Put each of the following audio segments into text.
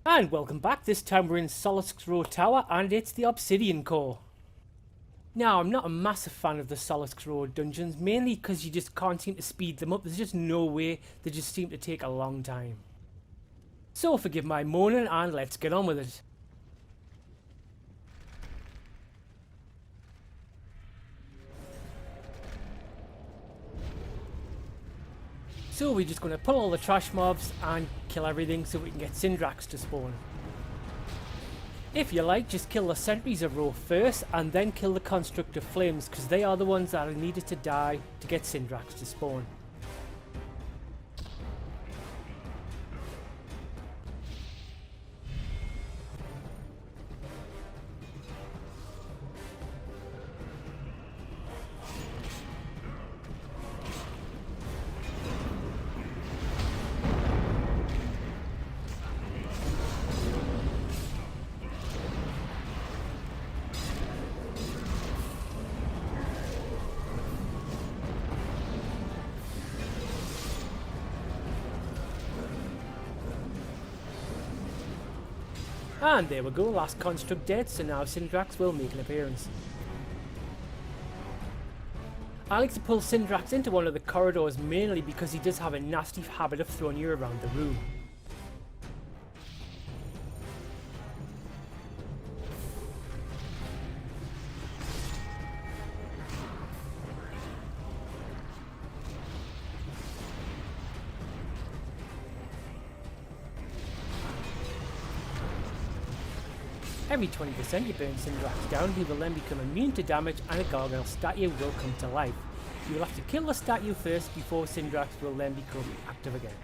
And welcome back. This time we're in Solask's Row Tower and it's the Obsidian Core. Now, I'm not a massive fan of the Solask's Row dungeons, mainly because you just can't seem to speed them up. There's just no way. They just seem to take a long time. So forgive my moaning and let's get on with it. So we're just going to pull all the trash mobs and kill everything so we can get Syndrax to spawn. If you like, just kill the sentries of Row first and then kill the Constructor Flames because they are the ones that are needed to die to get Syndrax to spawn. And there we go, last construct dead, so now Syndrax will make an appearance. I like to pull Syndrax into one of the corridors mainly because he does have a nasty habit of throwing you around the room. Every 20% you burn Syndrax down, he will then become immune to damage and a gargoyle statue will come to life. You will have to kill the statue first before Syndrax will then become active again.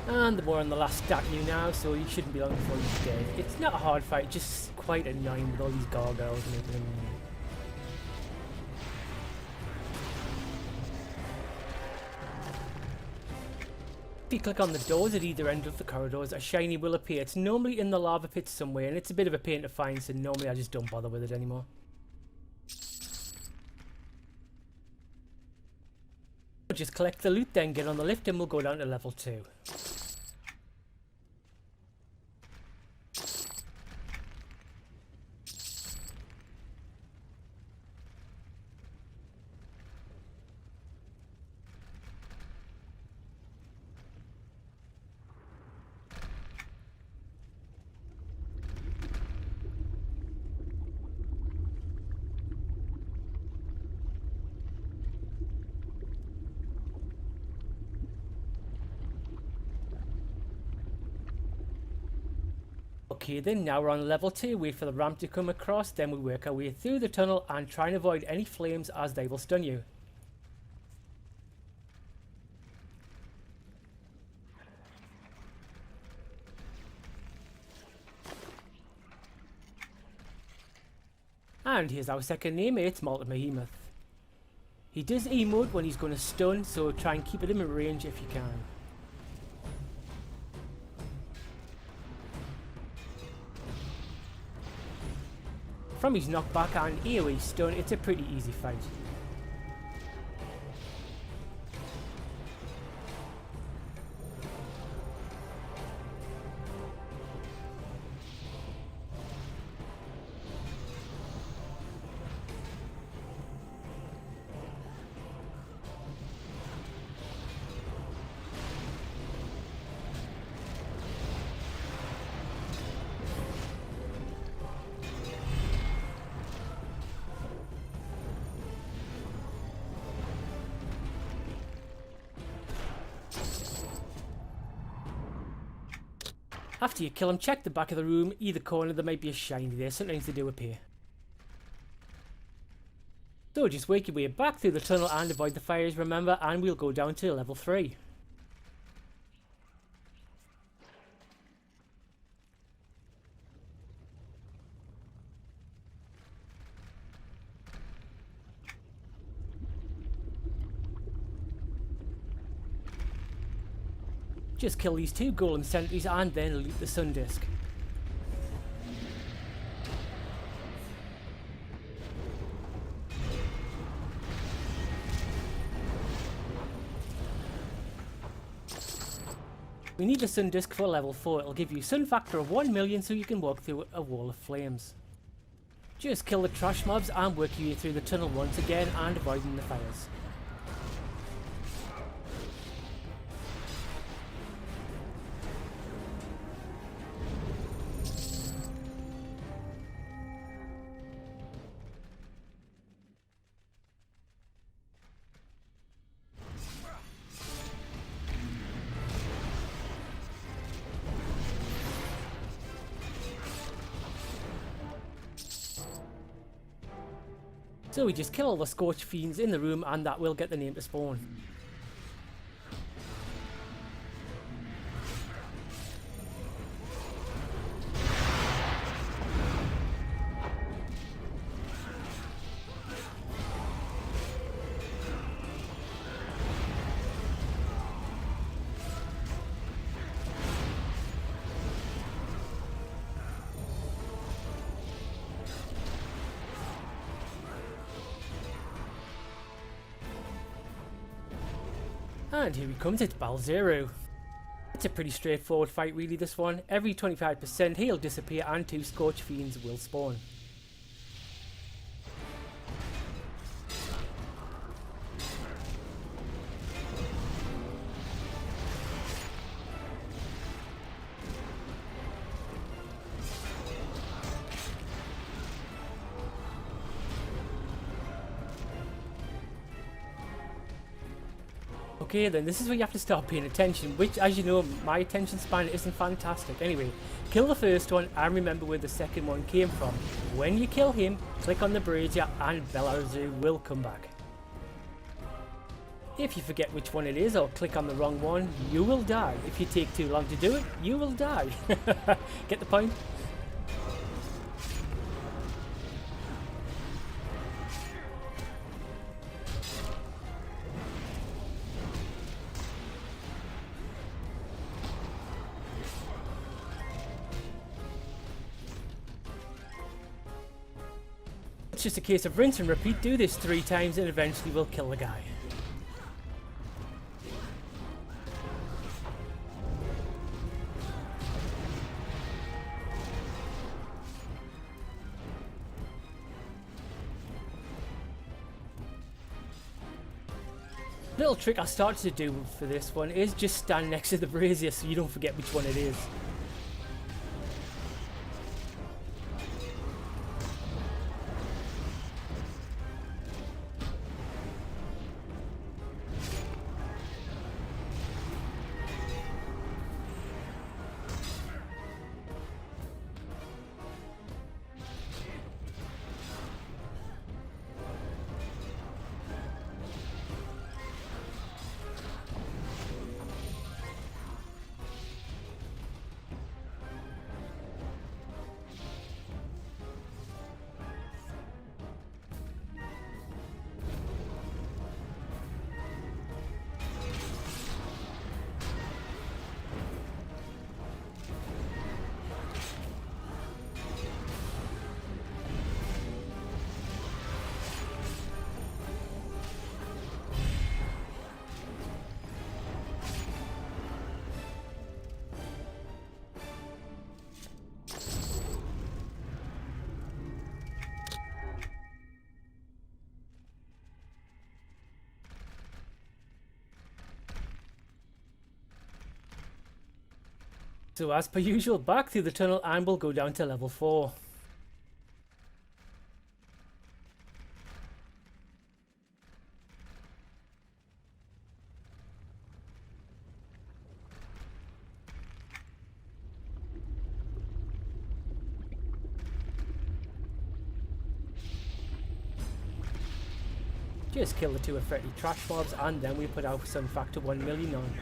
And we're on the last statue now, so you shouldn't be long before he's dead. It's not a hard fight, just quite annoying with all these gargoyles and everything. If you click on the doors at either end of the corridors, a shiny will appear. It's normally in the lava pit somewhere, and it's a bit of a pain to find, so normally I just don't bother with it anymore. Just collect the loot, then get on the lift, and we'll go down to level 2. Okay then, now we're on level 2, wait for the ramp to come across, then we work our way through the tunnel and try and avoid any flames as they will stun you. And here's our second name, it's Multibehemoth. He does emote when he's going to stun, so try and keep it in range if you can. From his knockback and AoE stun, it's a pretty easy fight. After you kill them, check the back of the room, either corner, there might be a shiny there, sometimes they do appear. So just work your way back through the tunnel and avoid the fires, remember, and we'll go down to level 3. Just kill these 2 golem sentries and then loot the sun disk. We need the sun disk for level 4. It'll give you sun factor of 1 million so you can walk through a wall of flames. Just kill the trash mobs and work your way through the tunnel once again and avoiding the fires. So we just kill all the Scorch Fiends in the room and that will get the name to spawn. And here he comes, it's Balzero. It's a pretty straightforward fight really, this one. Every 25% he'll disappear and 2 Scorch Fiends will spawn. Okay then, this is where you have to start paying attention, which as you know, my attention span isn't fantastic. Anyway, kill the first one and remember where the second one came from. When you kill him, click on the brazier and Balzero will come back. If you forget which one it is or click on the wrong one, you will die. If you take too long to do it, you will die. Get the point? It's just a case of rinse and repeat, do this 3 times and eventually we'll kill the guy. Little trick I started to do for this one is just stand next to the brazier so you don't forget which one it is. So as per usual, back through the tunnel and we'll go down to level 4. Just kill the 2 friendly trash mobs and then we put our Sun Factor 1 million on.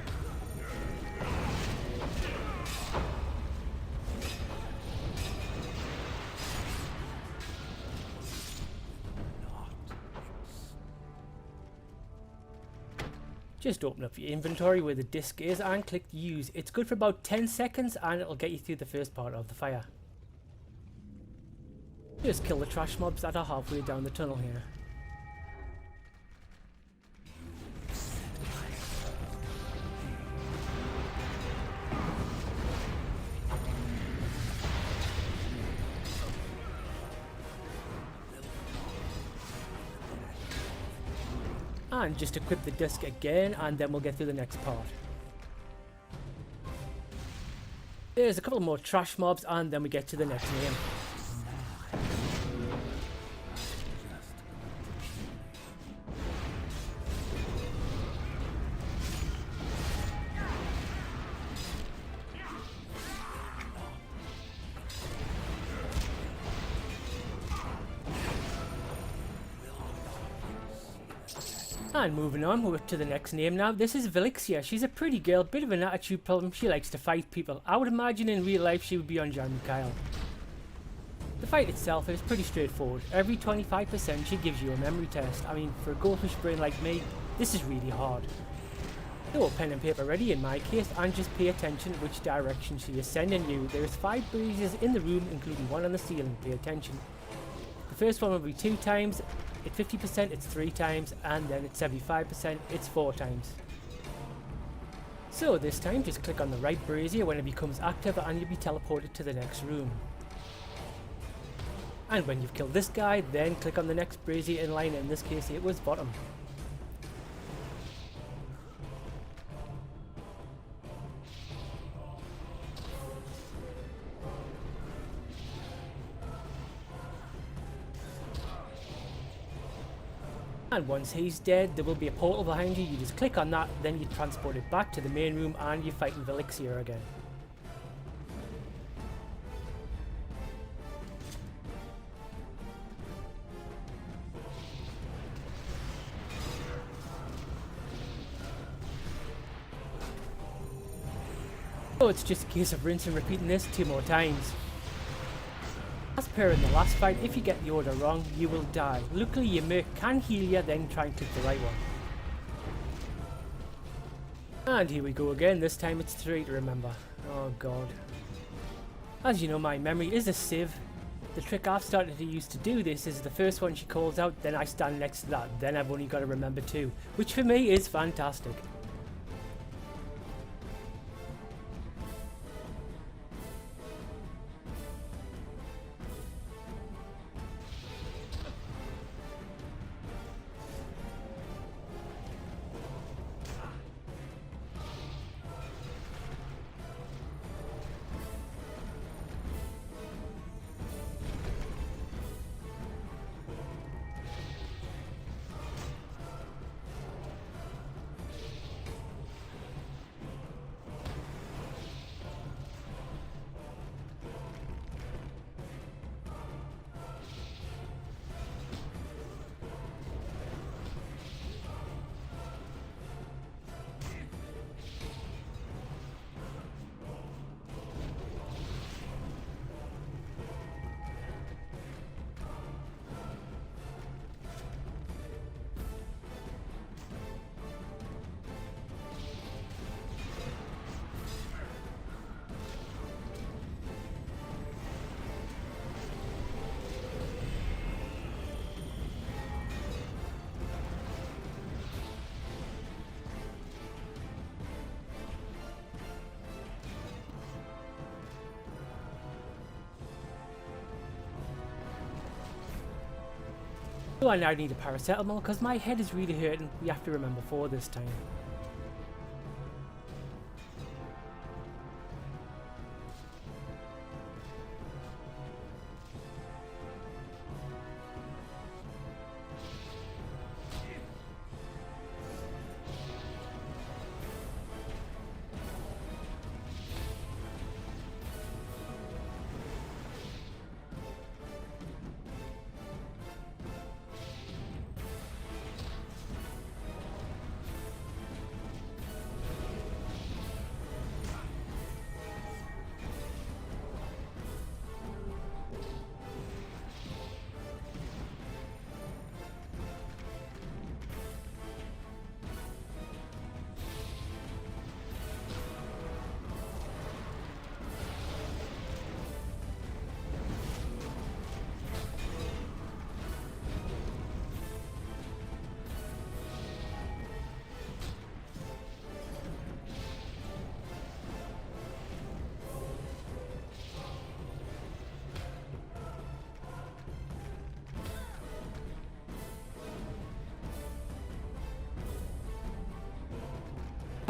Just open up your inventory where the disc is and click use. It's good for about 10 seconds and it'll get you through the first part of the fire. Just kill the trash mobs that are halfway down the tunnel here. And just equip the disc again and then we'll get through the next part. There's a couple more trash mobs and then we get to the next name. And moving on, we're up to the next name now. This is Velixia. She's a pretty girl, bit of an attitude problem. She likes to fight people. I would imagine in real life she would be on Jan Mikhail. The fight itself is pretty straightforward. Every 25% she gives you a memory test. I mean, for a goldfish brain like me, this is really hard. So pen and paper ready in my case, and just pay attention which direction she is sending you. There is 5 breezes in the room, including one on the ceiling. Pay attention. The first one will be 2 times. At 50% it's 3 times, and then at 75% it's 4 times. So this time just click on the right brazier when it becomes active and you'll be teleported to the next room. And when you've killed this guy, then click on the next brazier in line. In this case it was bottom. And once he's dead, there will be a portal behind you. You just click on that, then you transport it back to the main room and you're fighting Velixia again. So it's just a case of rinse and repeating this 2 more times. As per in the last fight, if you get the order wrong, you will die. Luckily your merc can heal you, then try and click the right one. And here we go again, this time it's 3 to remember. Oh god. As you know, my memory is a sieve. The trick I've started to use to do this is the first one she calls out, then I stand next to that, then I've only got to remember 2. Which for me is fantastic. So I now need a paracetamol because my head is really hurting. We have to remember 4 this time.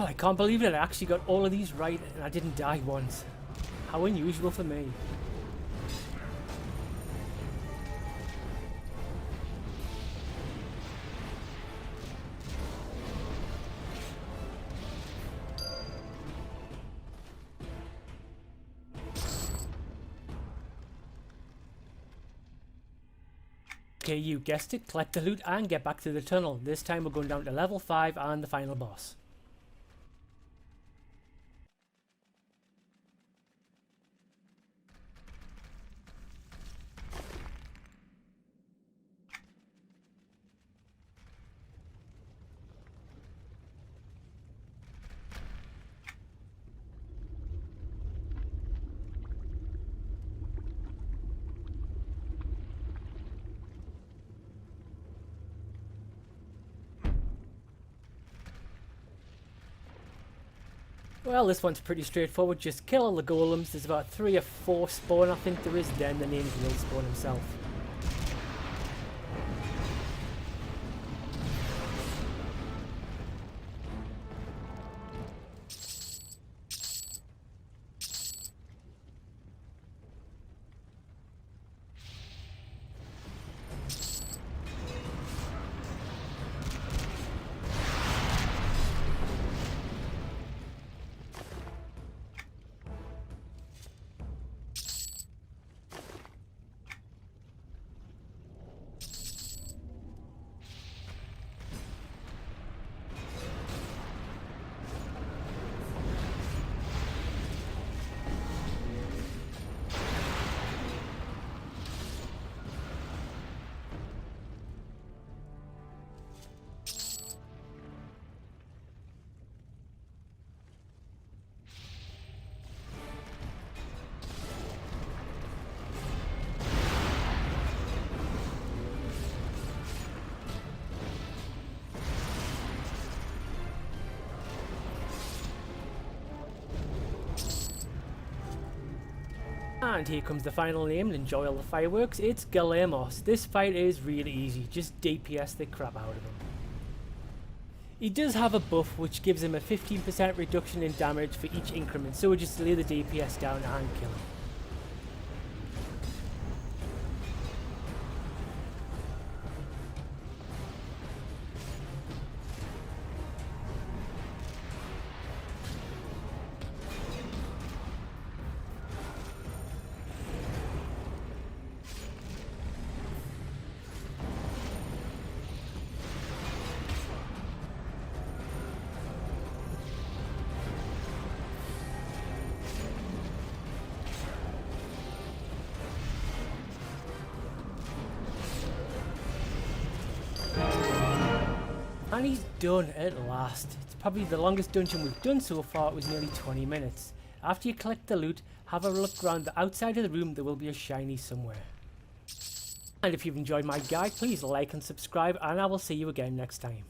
Oh, I can't believe it. I actually got all of these right and I didn't die once. How unusual for me. Okay, you guessed it, collect the loot and get back to the tunnel. This time we're going down to level 5 and the final boss. Well, this one's pretty straightforward. Just kill all the golems. There's about 3 or 4 spawn, I think there is. Then the name's will spawn himself. And here comes the final name, and enjoy all the fireworks. It's Galemos. This fight is really easy, just DPS the crap out of him. He does have a buff which gives him a 15% reduction in damage for each increment, so we'll just lay the DPS down and kill him. And he's done at last. It's probably the longest dungeon we've done so far. It was nearly 20 minutes. After you collect the loot, have a look around the outside of the room. There will be a shiny somewhere. And if you've enjoyed my guide, please like and subscribe, and I will see you again next time.